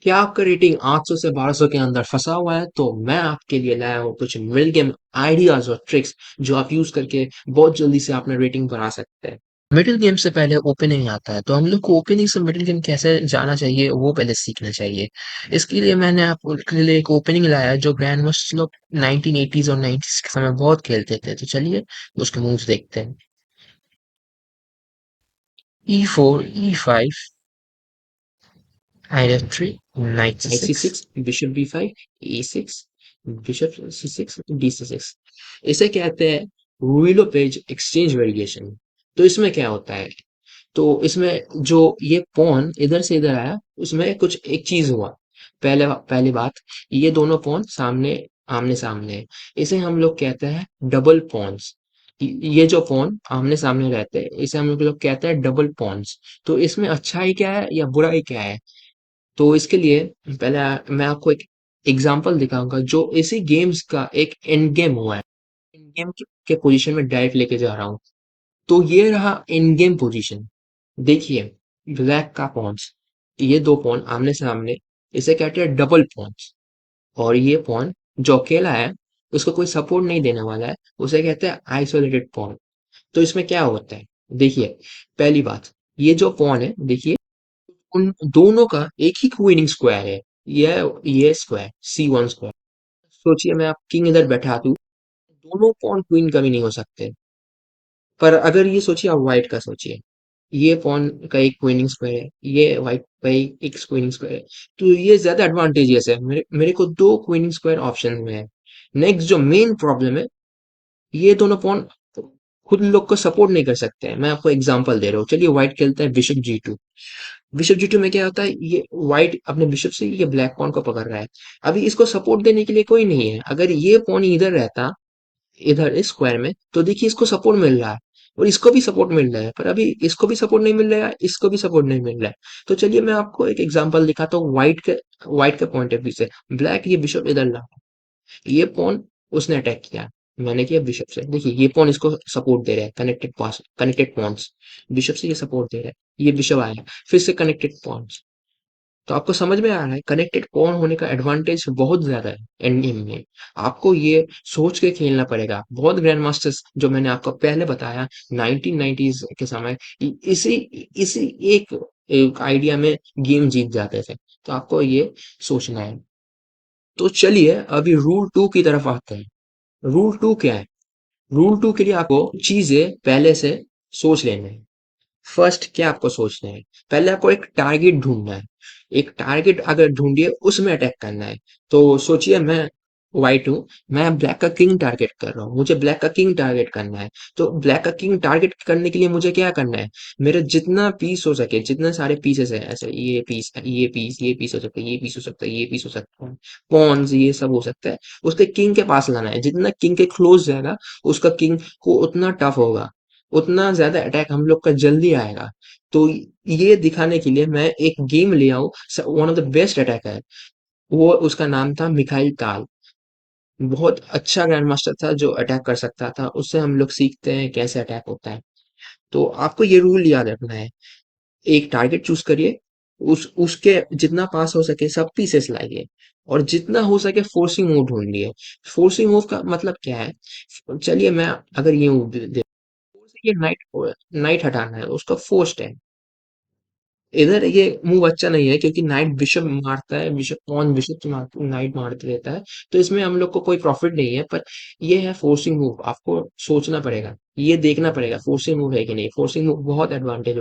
क्या आपका रेटिंग 800 से 1200 के अंदर फंसा हुआ है तो मैं आपके लिए लाया हूँ कुछ मिड गेम आइडियाज और ट्रिक्स जो आप यूज करके बहुत जल्दी से अपना रेटिंग बढ़ा सकते हैं। मिडिल गेम से पहले ओपनिंग आता है तो हम लोग को ओपनिंग से मिडिल गेम कैसे जाना चाहिए वो पहले सीखना चाहिए। इसके लिए मैंने आपके लिए एक ओपनिंग लाया है जो ग्रैंड मास्टर्स लोग 1980s और 90s के समय बहुत खेलते थे। तो चलिए उसके मूव्स देखते हैं। E4, E5, knight f3, knight knight c6, c6, bishop b5, e6, bishop c6, d c6। इसे कहते हैं रूलो पेज एक्सचेंज वेरिएशन। तो इसमें क्या होता है, तो इसमें जो ये पॉन इधर से इधर आया उसमें कुछ एक चीज हुआ। पहली बात, ये दोनों पॉन सामने आमने सामने है। इसे हम लोग कहते हैं डबल पॉन्स। ये जो पॉन आमने सामने रहते हैं इसे हम लोग कहते हैं डबल पॉन्स। तो इसमें अच्छाई क्या है या बुराई क्या है, तो इसके लिए पहले मैं आपको एक एग्जांपल दिखाऊंगा जो इसी गेम्स का एक एंड गेम हुआ है। एंड गेम के पोजीशन में डायरेक्ट लेके जा रहा हूँ। तो ये रहा इन गेम पोजीशन। देखिए, ब्लैक का पॉन्स, ये दो पॉन आमने सामने, इसे कहते हैं डबल पॉन्स। और ये पॉन जो अकेला है, उसको कोई सपोर्ट नहीं देने वाला है, उसे कहते हैं आइसोलेटेड पॉन। तो इसमें क्या होता है, देखिए, पहली बात, ये जो पॉन है देखिए, उन दोनों का एक ही क्वीनिंग स्क्वायर है। ये स्क्वायर C1 स्क्वायर। सोचिए मैं आप किंग इधर बैठा दूं, दोनों पॉन क्वीन कभी नहीं हो सकते। पर अगर ये सोचिए, आप व्हाइट का सोचिए, ये पॉन का एक क्वीनिंग स्क्वायर है, ये व्हाइट का एक क्वीनिंग स्क्वायर है। तो ये ज्यादा एडवांटेजियस है, मेरे को दो क्वीनिंग स्क्वायर ऑप्शन में है। नेक्स्ट जो मेन प्रॉब्लम है, ये दोनों पॉन खुद लोग को सपोर्ट नहीं कर सकते हैं। मैं आपको एग्जांपल दे रहा हूँ, चलिए व्हाइट खेलता है बिशप G2। बिशप G2 में क्या होता है, ये व्हाइट अपने बिशप से ये ब्लैक पॉन को पकड़ रहा है। अभी इसको सपोर्ट देने के लिए कोई नहीं है। अगर ये पॉन इधर रहता, इधर इस स्क्वायर में, तो देखिए इसको सपोर्ट मिल रहा है और इसको भी सपोर्ट मिल रहा है। पर अभी इसको भी सपोर्ट नहीं मिल रहा है, इसको भी सपोर्ट नहीं मिल रहा है। तो चलिए मैं आपको एक एग्जांपल दिखाता हूँ व्हाइट के पॉइंट ऑफ व्यू से। ब्लैक ये बिशप इधर ला, ये पॉन उसने अटैक किया, मैंने किया बिशप से। देखिए ये पॉन इसको सपोर्ट दे रहा है, कनेक्टेड पॉन्स। बिशप से ये सपोर्ट दे रहा है, ये बिशप आया, फिर से कनेक्टेड पॉन्स। तो आपको समझ में आ रहा है कनेक्टेड पॉन होने का एडवांटेज बहुत ज्यादा है एंड गेम में। आपको ये सोच के खेलना पड़ेगा। बहुत ग्रैंड मास्टर्स जो मैंने आपको पहले बताया 1990s के समय, इसी इसी एक आइडिया में गेम जीत जाते थे। तो आपको ये सोचना है। तो चलिए अभी रूल 2 की तरफ आते हैं। रूल 2 क्या है? रूल 2 के लिए आपको चीजें पहले से सोच लेना है। फर्स्ट क्या आपको सोचना है, पहले आपको एक टारगेट ढूंढना है। एक टारगेट अगर ढूंढिए उसमें अटैक करना है। तो सोचिए मैं व्हाइट हूँ, मैं ब्लैक का किंग टारगेट कर रहा हूँ, मुझे ब्लैक का किंग टारगेट करना है। तो ब्लैक का किंग टारगेट करने के लिए मुझे क्या करना है, मेरे जितना पीस हो सके, जितने सारे पीसेस है, ऐसे ये पीस हो सकता है, ये पीस हो सकता है, ये पीस हो सकता है, पॉन्स ये सब हो सकता है, उसके किंग के पास लाना है। जितना किंग के क्लोज जाएगा, उसका किंग को उतना टफ होगा, उतना ज्यादा अटैक हम लोग का जल्दी आएगा। तो ये दिखाने के लिए मैं एक गेम ले आऊं, one of the best attacker, वो उसका नाम था मिखाइल ताल। बहुत अच्छा ग्रैंड मास्टर था जो अटैक कर सकता था। उससे हम लोग सीखते हैं कैसे अटैक होता है। तो आपको ये रूल याद रखना है। एक टारगेट चूज करिए, उस उसके जितना पास हो सके सब पीसेस लाइए, और जितना हो सके फोर्सिंग मूव ढूंढिए। फोर्सिंग मूव का मतलब क्या है, चलिए मैं अगर ये मूव दे, ये नाइट नाइट हटाना है, उसका फोर्स्ड है। इधर ये मूव अच्छा नहीं है क्योंकि नाइट बिशप मारता है, बिशप पॉन बिशप से नाइट मारते रहता है। तो इसमें हम लोग को कोई प्रॉफिट नहीं है। पर ये है फोर्सिंग मूव, आपको सोचना पड़ेगा, ये देखना पड़ेगा फोर्सिंग मूव है कि नहीं। फोर्सिंग मूव बहुत एडवांटेज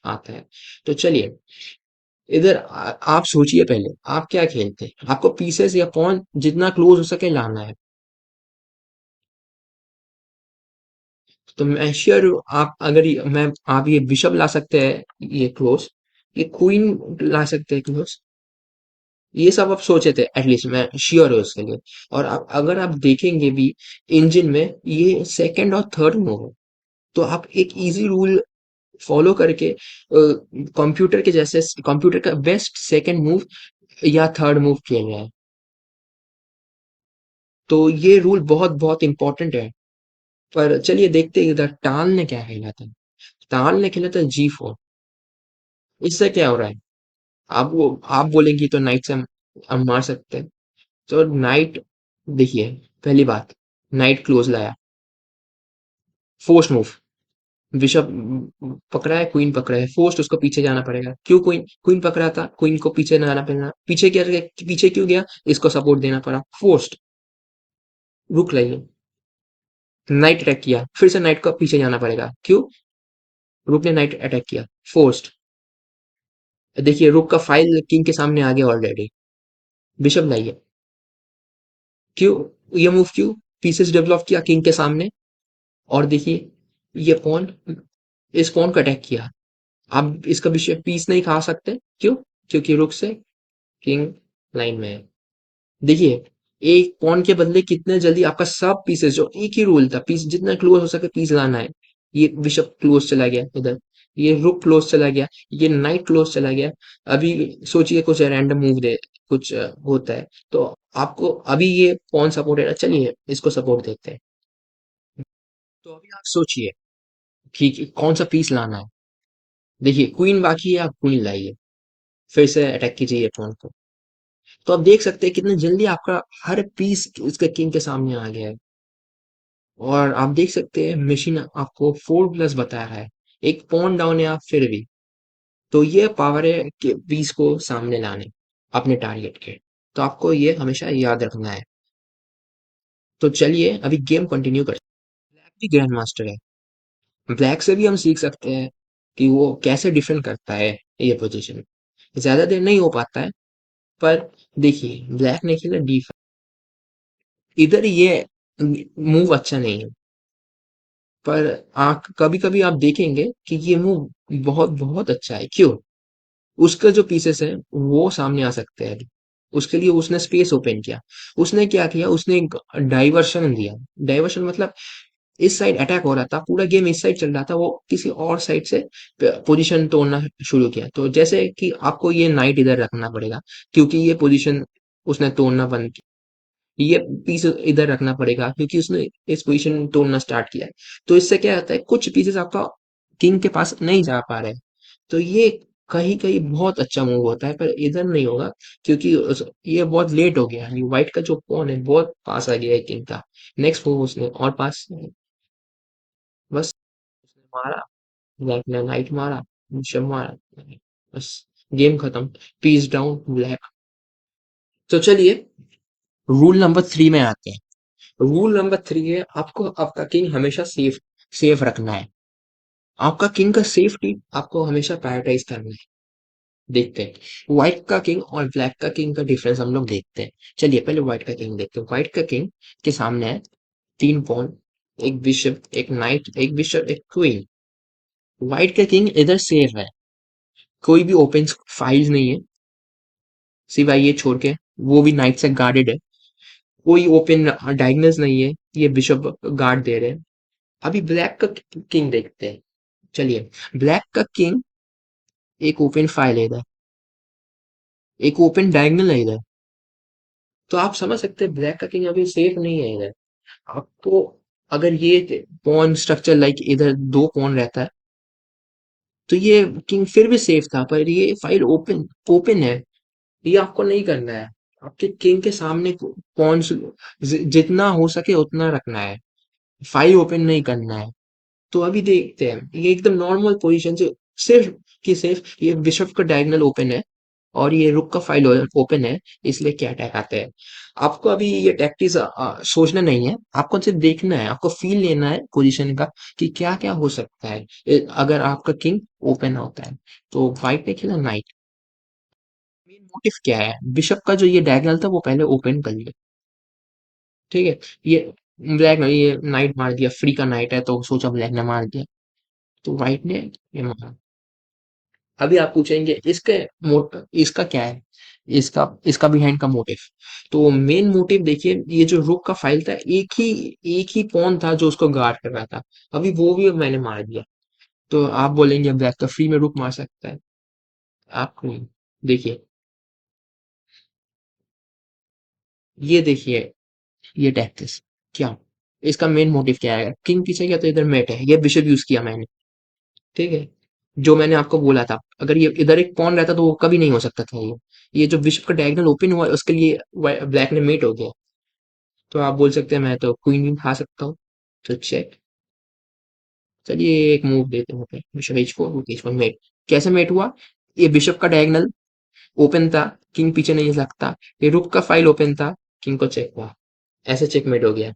आता है। तो चलिए इधर आप सोचिए पहले आप क्या खेलते हैं। आपको पीसेस या पॉन जितना क्लोज हो सके लाना है। तो मैं श्योर हूँ आप अगर मैं आप ये बिशप ला सकते हैं ये क्लोज, ये क्वीन ला सकते हैं क्लोज। ये सब आप सोचे थे एटलीस्ट, मैं श्योर हूँ उसके लिए। और अगर आप देखेंगे भी इंजन में, ये सेकंड और थर्ड मूव है। तो आप एक इजी रूल फॉलो करके कंप्यूटर के जैसे कंप्यूटर का बेस्ट सेकंड मूव या थर्ड मूव खेल रहे हैं। तो ये रूल बहुत बहुत इंपॉर्टेंट है। पर चलिए देखते हैं इधर टाल ने क्या खेला था। टाल ने खेला था G4। इससे क्या हो रहा है, आप वो आप बोलेंगी तो नाइट से हम मार सकते हैं। तो नाइट, देखिए, पहली बात, नाइट क्लोज लाया, फोर्स्ट मूव, बिशप पकड़ा है, क्वीन पकड़ा है, फोर्स्ट उसको पीछे जाना पड़ेगा। क्यों? क्वीन क्वीन पकड़ा था, क्वीन को पीछे न जाना पड़ेगा। पीछे क्या, पीछे क्यों गया? इसको सपोर्ट देना पड़ा, फोर्स्ट। रुक लाइए, नाइट अटैक किया, फिर से नाइट को पीछे जाना पड़ेगा। क्यों? रुक ने नाइट अटैक किया, फोर्स्ट। देखिए, रुक का फाइल किंग के सामने आ गया ऑलरेडी। बिशप लाइए, क्यों ये मूव? क्यों पीसेस डेवलप किया किंग के सामने? और देखिए, ये पॉन, इस पॉन को अटैक किया। आप इसका विषय पीस नहीं खा सकते। क्यों? क्योंकि रुक से किंग लाइन में है। देखिए, एक पॉन के बदले कितने जल्दी आपका सब पीसेस, जो एक ही रूल था, पीस जितना क्लोज हो सके पीस लाना है। ये बिशप क्लोज चला गया इधर, ये रुक क्लोज चला गया, ये नाइट क्लोज चला गया। अभी सोचिए कुछ रैंडम मूव दे, कुछ होता है तो आपको अभी ये पॉन सपोर्ट है, चलिए इसको सपोर्ट देते हैं। तो अभी आप सोचिए कि कौन सा पीस लाना है। देखिए, क्वीन बाकी है, आप क्वीन लाइए, फिर से अटैक कीजिए ये पॉन को। तो आप देख सकते हैं कितने जल्दी आपका हर पीस उसके किंग के सामने आ गया है। और आप देख सकते हैं मशीन आपको 4+ बता रहा है, एक पॉन डाउन है आप फिर भी। तो ये पावर है कि पीस को सामने लाने अपने टारगेट के। तो आपको ये हमेशा याद रखना है। तो चलिए अभी गेम कंटिन्यू करते हैं। ब्लैक भी ग्रैंड मास्टर है, ब्लैक से भी हम सीख सकते हैं कि वो कैसे डिफेंड करता है ये पोजीशन। ज्यादा देर नहीं हो पाता है, पर देखिए, ब्लैक ने खेला डी, इधर ये मूव अच्छा नहीं है, पर आंख कभी कभी आप देखेंगे कि ये मूव बहुत बहुत अच्छा है। क्यों? उसका जो पीसेस है वो सामने आ सकते हैं। उसके लिए उसने स्पेस ओपन किया। उसने क्या किया, उसने एक डाइवर्शन दिया। डाइवर्शन मतलब इस साइड अटैक हो रहा था, पूरा गेम इस साइड चल रहा था, वो किसी और साइड से पोजीशन तोड़ना शुरू किया। तो जैसे कि आपको ये नाइट इधर रखना पड़ेगा, क्योंकि ये पोजीशन उसने तोड़ना बंद, ये पीस इधर रखना पड़ेगा क्योंकि उसने इस पोजीशन तोड़ना स्टार्ट किया है। तो इससे क्या होता है, कुछ पीसेस आपका किंग के पास नहीं जा पा रहे। तो ये कहीं कहीं बहुत अच्छा मूव होता है, पर इधर नहीं होगा क्योंकि ये बहुत लेट हो गया। ये व्हाइट का जो पॉन है बहुत पास आ गया है किंग का। नेक्स्ट मूव उसने और पास, बस उसने मारा, ब्लैक ने नाइट मारा, बिशप मारा, बस गेम खत्म, पीस डाउन ब्लैक। तो चलिए रूल नंबर 3 में आते हैं। रूल नंबर 3 है, आपको आपका किंग हमेशा सेफ सेफ रखना है। आपका किंग का सेफ्टी आपको हमेशा प्रायोरिटाइज करना है। देखते हैं व्हाइट का किंग और ब्लैक का किंग का डिफरेंस हम लोग देखते हैं। चलिए पहले व्हाइट का किंग देखते हैं। व्हाइट का किंग के सामने है 3 पॉन, एक बिशप, एक नाइट, एक बिशप, एक क्वीन। व्हाइट का किंग इधर सेफ है, कोई भी ओपन फाइल्स नहीं है सिवाय ये छोड़ के, वो भी नाइट से गार्डेड है। कोई ओपन डायगनल्स नहीं है, ये बिशप गार्ड दे रहे हैं। अभी ब्लैक का किंग देखते हैं। चलिए, ब्लैक का किंग एक ओपन फाइल है इधर, एक ओपन डायगोनल है इधर। तो आप समझ सकते हैं ब्लैक का किंग अभी सेफ नहीं है इधर। आपको अगर ये पॉन स्ट्रक्चर लाइक इधर 2 पॉन रहता है तो ये किंग फिर भी सेफ था, पर ये फाइल ओपन ओपन है, ये आपको नहीं करना है। आपके किंग के सामने पॉन जितना हो सके उतना रखना है, फाइल ओपन नहीं करना है। तो अभी देखते हैं, ये एकदम नॉर्मल पोजीशन से सिर्फ कि सिर्फ ये बिशप का डायगोनल ओपन है और ये रुक का फाइल ओपन है, इसलिए क्या अटैक आते हैं। आपको अभी ये टैक्टिस सोचना नहीं है, आपको सिर्फ देखना है, आपको फील लेना है पोजीशन का कि क्या क्या हो सकता है अगर आपका किंग ओपन होता है। तो व्हाइट ने खेला नाइट। मेन मोटिव क्या है, बिशप का जो ये डायगोनल था वो पहले ओपन कर लिया, ठीक है। ये ब्लैक ने ये नाइट मार दिया, फ्री का नाइट है तो सोचा ब्लैक ने मार दिया, तो व्हाइट ने ये मारा। अभी आप पूछेंगे इसके इसका क्या है, इसका इसका बिहाइंड का मोटिव। तो मेन मोटिव देखिए, ये जो रुक का फाइल था, एक ही पॉन था जो उसको गार्ड कर रहा था, अभी वो भी मैंने मार दिया। तो आप बोलेंगे ब्लैक का फ्री में रुक मार सकता है, आप नहीं। देखिए, ये देखिए, ये टैक्टिस क्या, इसका मेन मोटिव क्या है, किंग पीछे गया तो इधर मेट है, ये बिशप यूज किया मैंने, ठीक है। जो मैंने आपको बोला था, अगर ये इधर एक पॉन रहता तो वो कभी नहीं हो सकता था ये जो बिशप का डायगोनल ओपन हुआ है, उसके लिए ब्लैक ने मेट हो गया। तो आप बोल सकते हैं मैं तो क्वीन भी खा सकता हूँ। तो चेक। चलिए एक मूव देते हैं पे बिशप h4 मेट। कैसे मेट हुआ? ये बिशप का डायगोनल ओपन था, किंग पीछे नहीं सकता। ये रुक का फाइल ओपन था, किंग को चेक हुआ। ऐसे चेकमेट हो गया।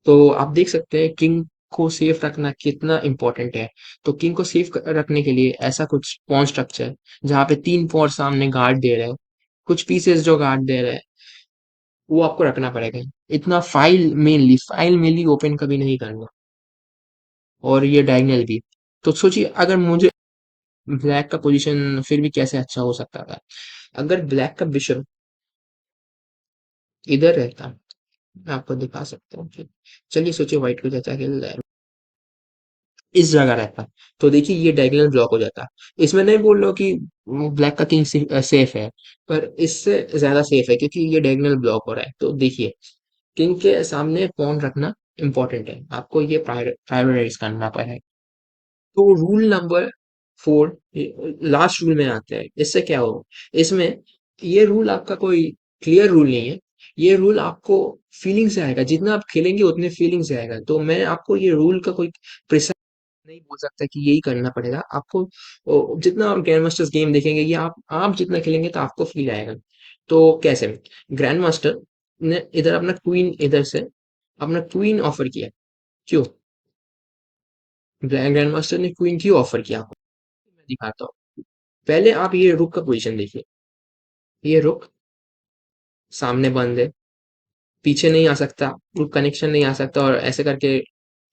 तो आप देख सकते हैं किंग को सेफ रखना कितना इंपॉर्टेंट है। तो किंग को सेफ रखने के लिए ऐसा कुछ पॉन स्ट्रक्चर जहाँ पे 3 पॉन सामने गार्ड दे रहे हैं, कुछ पीसेस जो गार्ड दे रहे हैं, वो आपको रखना पड़ेगा। इतना फाइल मेनली ओपन कभी नहीं करना। और ये डायगोनल भी। तो सोचिए अगर मुझे ब्लैक का पोजीशन फिर भी कैसे अच्छा हो सकता था। अगर ब्लैक का बिशप इधर रहता, मैं आपको दिखा सकता हूँ फिर। चलिए सोचिए व्हाइट को जैसा खेल रहा है, इस जगह रहता, तो देखिए ये डायगोनल ब्लॉक हो जाता। इसमें नहीं बोल रहा हूँ कि ब्लैक का किंग सेफ है, पर इससे ज्यादा सेफ है क्योंकि ये डायगोनल ब्लॉक हो रहा है। तो देखिए किंग के सामने पॉन रखना इंपॉर्टेंट है, आपको ये प्रायोरिटाइज करना पड़ेगा। तो रूल नंबर 4 लास्ट रूल में आते हैं। इससे क्या हो, इसमें ये रूल आपका कोई क्लियर रूल नहीं है। ये रूल आपको फीलिंग से आएगा, जितना आप खेलेंगे उतने फीलिंग से आएगा। तो मैं आपको ये रूल का कोई प्रिसाइज नहीं बोल सकता कि यही करना पड़ेगा आपको। जितना आप ग्रैंड मास्टर्स गेम देखेंगे, ये आप जितना खेलेंगे तो आपको फील आएगा। तो कैसे? ग्रैंड मास्टर ने इधर अपना क्वीन, इधर से अपना क्वीन ऑफर किया। क्यों ग्रैंड मास्टर ने क्वीन क्यों ऑफर किया आपको? मैं दिखाता हूँ। पहले आप ये रुक का पोजीशन देखिए। ये रुक सामने बंद है, पीछे नहीं आ सकता, रुक कनेक्शन नहीं आ सकता, और ऐसे करके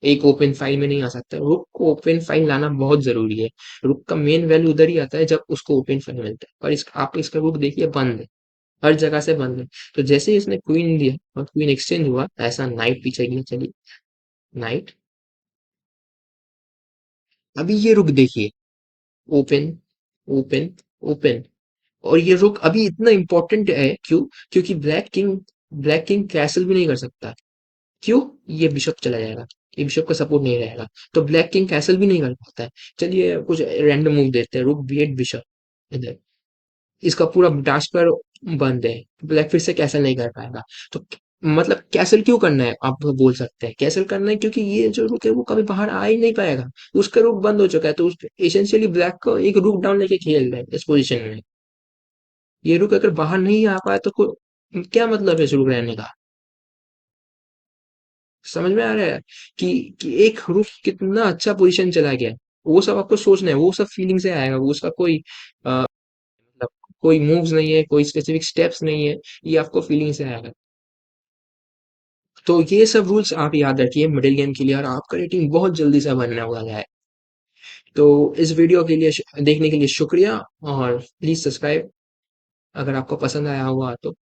एक ओपन फाइल में नहीं आ सकता। रुक को ओपन फाइल लाना बहुत जरूरी है। रुक का मेन वैल्यू उधर ही आता है जब उसको ओपन फाइल मिलता है, और आप इसका रुक देखिए बंद है, हर जगह से बंद है। तो जैसे ही इसने क्वीन दिया और क्वीन एक्सचेंज हुआ, ऐसा नाइट पीछे गया। चलिए नाइट। अभी ये रुक देखिए, ओपन, ओपन, ओपन। और ये रुक अभी इतना इंपॉर्टेंट है क्यों? क्योंकि ब्लैक किंग कैसल भी नहीं कर सकता। क्यों? ये बिशप चला जाएगा, ये बिशप का सपोर्ट नहीं रहेगा, तो ब्लैक किंग कैसल भी नहीं कर पाता है। चलिए कुछ रैंडम मूव देते हैं, रुक b8 बिशप इधर। इसका पूरा ट्रांसफर बंद है, ब्लैक फिर से कैसल नहीं कर पाएगा। तो मतलब कैसल क्यों करना है, आप बोल सकते हैं कैसल करना है क्योंकि ये जो रुक है वो कभी बाहर आ ही नहीं पाएगा। उसका रुक बंद हो चुका है, तो एसेंशियली ब्लैक को एक रुक डाउन लेके खेल रहे हैं इस पोजीशन में। ये रुक अगर बाहर नहीं आ पाया तो क्या मतलब है इस रुक रहने का? समझ में आ रहा है कि एक रुक कितना अच्छा पोजीशन चला गया। वो सब आपको सोचना है, वो सब फीलिंग से आएगा, वो उसका कोई मतलब कोई मूव्स नहीं है, कोई स्पेसिफिक स्टेप्स नहीं है, ये आपको फीलिंग से आएगा। तो ये सब रूल्स आप याद रखिए मिडिल गेम के लिए, और आपका रेटिंग बहुत जल्दी से बनने वाला है। तो इस वीडियो के लिए देखने के लिए शुक्रिया, और प्लीज सब्सक्राइब अगर आपको पसंद आया हुआ तो।